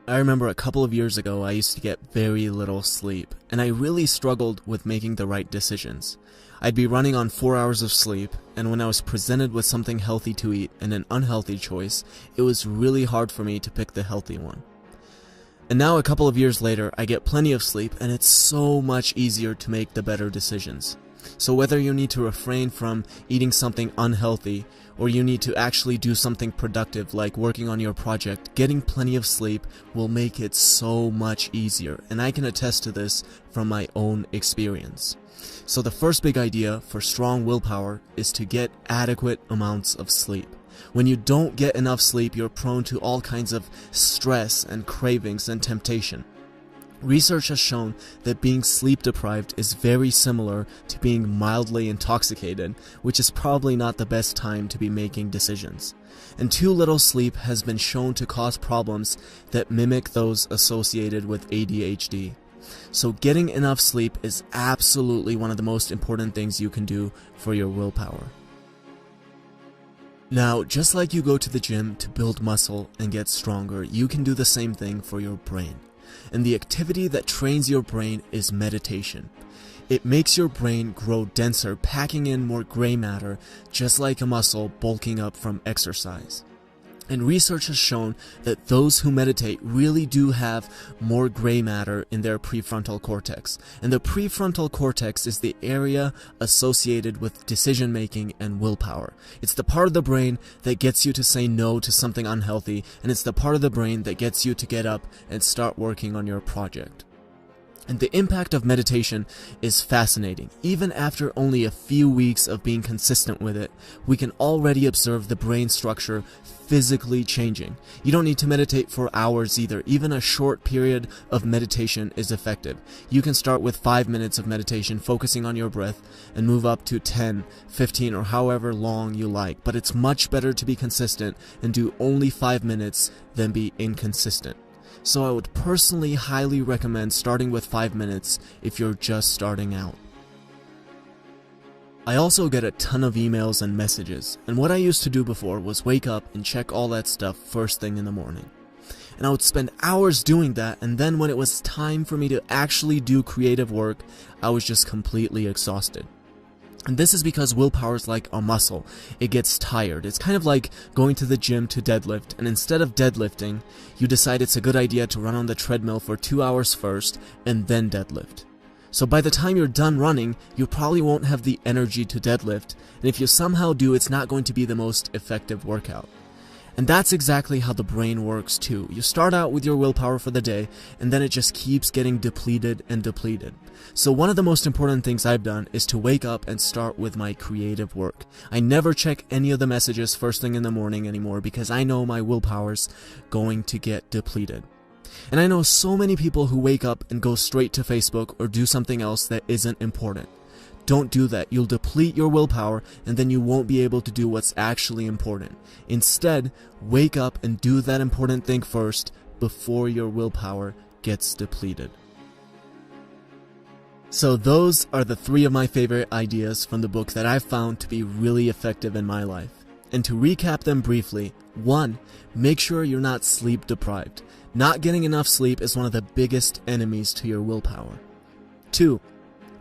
I remember a couple of years ago I used to get very little sleep, and I really struggled with making the right decisions. I'd be running on 4 hours of sleep, and when I was presented with something healthy to eat and an unhealthy choice, it was really hard for me to pick the healthy one. And now a couple of years later, I get plenty of sleep, and it's so much easier to make the better decisions. So whether you need to refrain from eating something unhealthy, or you need to actually do something productive like working on your project, getting plenty of sleep will make it so much easier, and I can attest to this from my own experience. So the first big idea for strong willpower is to get adequate amounts of sleep. When you don't get enough sleep, you're prone to all kinds of stress and cravings and temptation. Research has shown that being sleep deprived is very similar to being mildly intoxicated, which is probably not the best time to be making decisions. And too little sleep has been shown to cause problems that mimic those associated with ADHD. So getting enough sleep is absolutely one of the most important things you can do for your willpower. Now, just like you go to the gym to build muscle and get stronger, you can do the same thing for your brain. And the activity that trains your brain is meditation. It makes your brain grow denser, packing in more gray matter, just like a muscle bulking up from exercise. And research has shown that those who meditate really do have more gray matter in their prefrontal cortex. And the prefrontal cortex is the area associated with decision making and willpower. It's the part of the brain that gets you to say no to something unhealthy, and it's the part of the brain that gets you to get up and start working on your project. And the impact of meditation is fascinating. Even after only a few weeks of being consistent with it, we can already observe the brain structure physically changing. You don't need to meditate for hours either. Even a short period of meditation is effective. You can start with 5 minutes of meditation focusing on your breath and move up to 10, 15, or however long you like. But it's much better to be consistent and do only 5 minutes than be inconsistent. So I would personally highly recommend starting with 5 minutes if you're just starting out. I also get a ton of emails and messages, and what I used to do before was wake up and check all that stuff first thing in the morning. And I would spend hours doing that, and then when it was time for me to actually do creative work, I was just completely exhausted. And this is because willpower is like a muscle. It gets tired. It's kind of like going to the gym to deadlift, and instead of deadlifting, you decide it's a good idea to run on the treadmill for 2 hours first and then deadlift. So by the time you're done running, you probably won't have the energy to deadlift, and if you somehow do, it's not going to be the most effective workout. And that's exactly how the brain works too. You start out with your willpower for the day, and then it just keeps getting depleted and depleted. So one of the most important things I've done is to wake up and start with my creative work. I never check any of the messages first thing in the morning anymore because I know my willpower's going to get depleted. And I know so many people who wake up and go straight to Facebook or do something else that isn't important. Don't do that. You'll deplete your willpower, and then you won't be able to do what's actually important. Instead, wake up and do that important thing first before your willpower gets depleted. So those are the 3 of my favorite ideas from the book that I've found to be really effective in my life. And to recap them briefly, 1. Make sure you're not sleep deprived. Not getting enough sleep is one of the biggest enemies to your willpower. 2.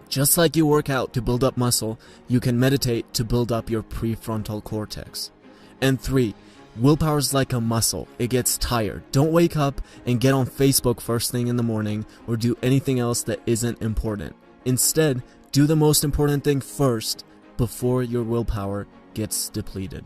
Just like you work out to build up muscle, you can meditate to build up your prefrontal cortex. And 3, willpower is like a muscle. It gets tired. Don't wake up and get on Facebook first thing in the morning or do anything else that isn't important. Instead, do the most important thing first before your willpower gets depleted.